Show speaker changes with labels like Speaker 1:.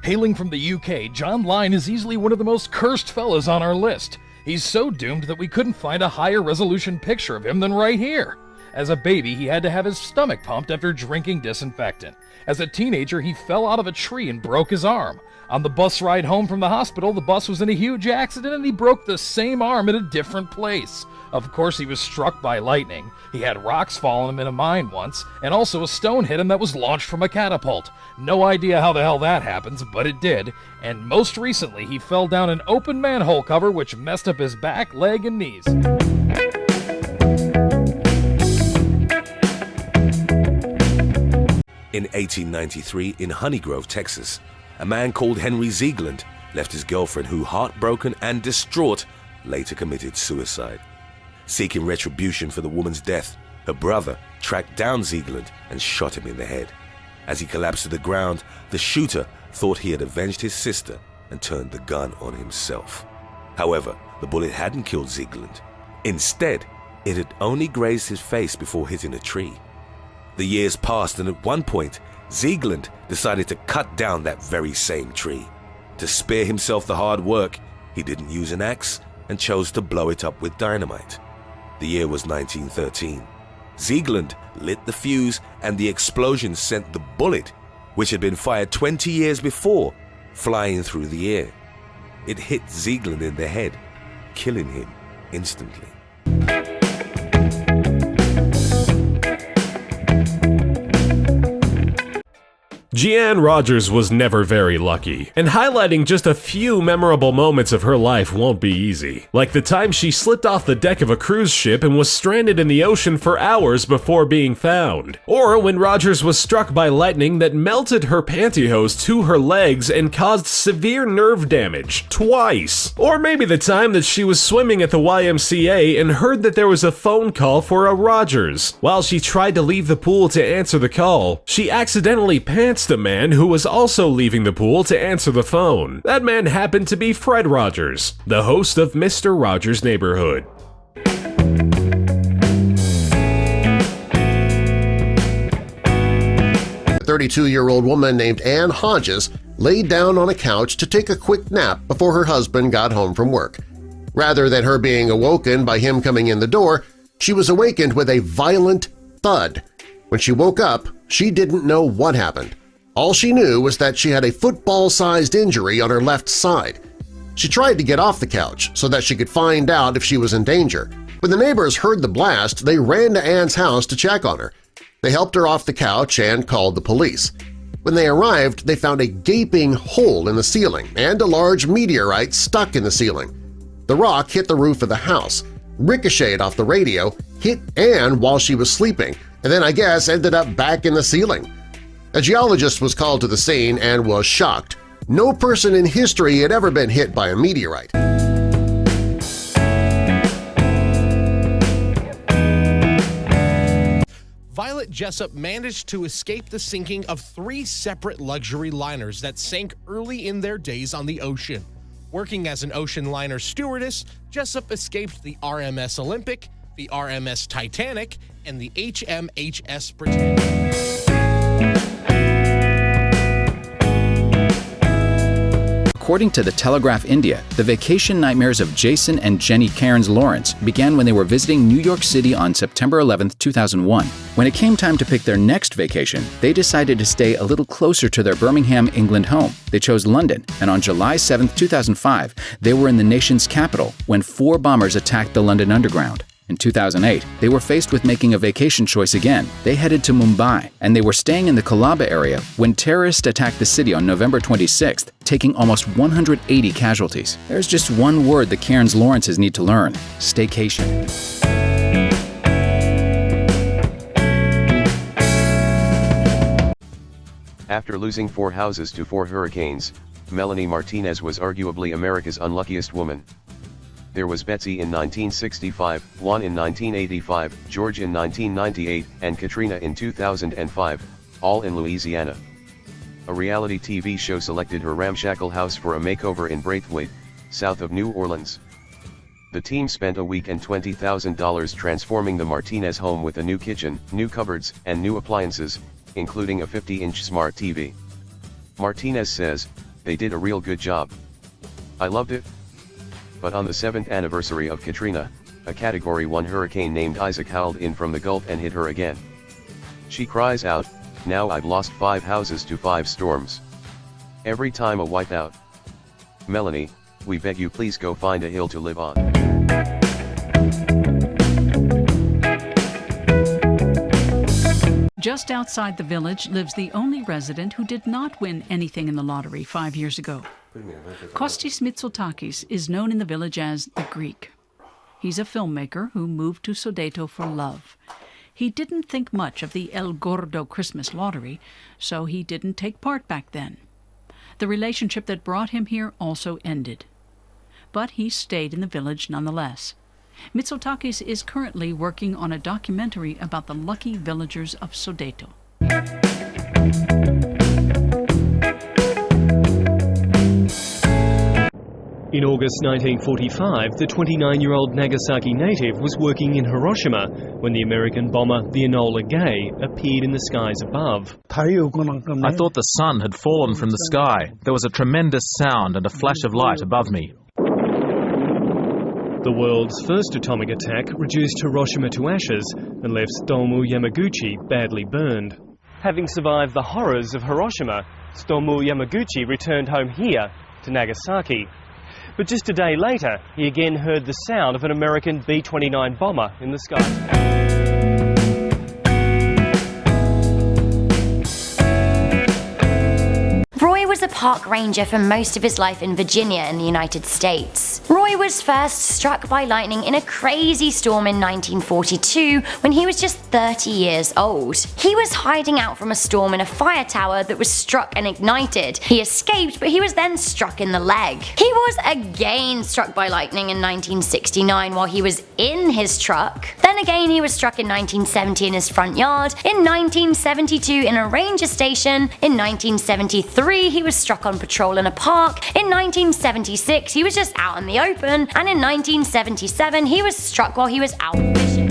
Speaker 1: Hailing from the UK, John Lyne is easily one of the most cursed fellas on our list. He's so doomed that we couldn't find a higher resolution picture of him than right here. As a baby, he had to have his stomach pumped after drinking disinfectant. As a teenager, he fell out of a tree and broke his arm. On the bus ride home from the hospital, the bus was in a huge accident and he broke the same arm at a different place. Of course, he was struck by lightning. He had rocks fall on him in a mine once, and also a stone hit him that was launched from a catapult. No idea how the hell that happens, but it did. And most recently, he fell down an open manhole cover which messed up his back, leg, and knees.
Speaker 2: In 1893, in Honeygrove, Texas, a man called Henry Ziegler left his girlfriend who, heartbroken and distraught, later committed suicide. Seeking retribution for the woman's death, her brother tracked down Ziegler and shot him in the head. As he collapsed to the ground, the shooter thought he had avenged his sister and turned the gun on himself. However, the bullet hadn't killed Ziegler. Instead, it had only grazed his face before hitting a tree. The years passed, and at one point, Ziegler decided to cut down that very same tree. To spare himself the hard work, he didn't use an axe and chose to blow it up with dynamite. The year was 1913. Ziegler lit the fuse, and the explosion sent the bullet, which had been fired 20 years before, flying through the air. It hit Ziegler in the head, killing him instantly.
Speaker 3: Jeanne Rogers was never very lucky, and highlighting just a few memorable moments of her life won't be easy. Like the time she slipped off the deck of a cruise ship and was stranded in the ocean for hours before being found. Or when Rogers was struck by lightning that melted her pantyhose to her legs and caused severe nerve damage, twice. Or maybe the time that she was swimming at the YMCA and heard that there was a phone call for a Rogers. While she tried to leave the pool to answer the call, she accidentally pantsed a man who was also leaving the pool to answer the phone. That man happened to be Fred Rogers, the host of Mr. Rogers' Neighborhood.
Speaker 4: A 32-year-old woman named Ann Hodges laid down on a couch to take a quick nap before her husband got home from work. Rather than her being awoken by him coming in the door, she was awakened with a violent thud. When she woke up, she didn't know what happened. All she knew was that she had a football-sized injury on her left side. She tried to get off the couch so that she could find out if she was in danger. When the neighbors heard the blast, they ran to Ann's house to check on her. They helped her off the couch and called the police. When they arrived, they found a gaping hole in the ceiling and a large meteorite stuck in the ceiling. The rock hit the roof of the house, ricocheted off the radio, hit Ann while she was sleeping, and then I guess ended up back in the ceiling. A geologist was called to the scene and was shocked. No person in history had ever been hit by a meteorite.
Speaker 5: Violet Jessup managed to escape the sinking of 3 separate luxury liners that sank early in their days on the ocean. Working as an ocean liner stewardess, Jessup escaped the RMS Olympic, the RMS Titanic, and the HMHS Britannia.
Speaker 6: According to The Telegraph India, the vacation nightmares of Jason and Jenny Cairns Lawrence began when they were visiting New York City on September 11, 2001. When it came time to pick their next vacation, they decided to stay a little closer to their Birmingham, England home. They chose London, and on July 7, 2005, they were in the nation's capital when 4 bombers attacked the London Underground. In 2008, they were faced with making a vacation choice again. They headed to Mumbai, and they were staying in the Colaba area when terrorists attacked the city on November 26th, taking almost 180 casualties. There's just one word the Cairns Lawrences need to learn: staycation.
Speaker 7: After losing 4 houses to 4 hurricanes, Melanie Martinez was arguably America's unluckiest woman. There was Betsy in 1965, Juan in 1985, George in 1998, and Katrina in 2005, all in Louisiana. A reality TV show selected her ramshackle house for a makeover in Braithwaite, south of New Orleans. The team spent a week and $20,000 transforming the Martinez home with a new kitchen, new cupboards, and new appliances, including a 50-inch smart TV. Martinez says, "They did a real good job. I loved it." But on the 7th anniversary of Katrina, a Category 1 hurricane named Isaac howled in from the Gulf and hit her again. She cries out, "Now I've lost 5 houses to 5 storms. Every time a wipeout. Melanie, we beg you please go find a hill to live on."
Speaker 8: Just outside the village lives the only resident who did not win anything in the lottery 5 years ago. Costas Mitsotakis is known in the village as the Greek. He's a filmmaker who moved to Sodeto for love. He didn't think much of the El Gordo Christmas lottery, so he didn't take part back then. The relationship that brought him here also ended. But he stayed in the village nonetheless. Mitsotakis is currently working on a documentary about the lucky villagers of Sodeto.
Speaker 9: In August 1945, the 29-year-old Nagasaki native was working in Hiroshima when the American bomber, the Enola Gay, appeared in the skies above.
Speaker 10: I thought the sun had fallen from the sky. There was a tremendous sound and a flash of light above me.
Speaker 9: The world's first atomic attack reduced Hiroshima to ashes and left Mamoru Yamaguchi badly burned. Having survived the horrors of Hiroshima, Mamoru Yamaguchi returned home here to Nagasaki. But just a day later, he again heard the sound of an American B-29 bomber in the sky.
Speaker 11: Roy was a park ranger for most of his life in Virginia in the United States. Roy was first struck by lightning in a crazy storm in 1942 when he was just 30 years old. He was hiding out from a storm in a fire tower that was struck and ignited. He escaped, but he was then struck in the leg. He was again struck by lightning in 1969 while he was in his truck. Then again he was struck in 1970 in his front yard, in 1972 in a ranger station, in 1973 he was struck on patrol in a park, in 1976 he was just out in the open, and in 1977 he was struck while he was out fishing.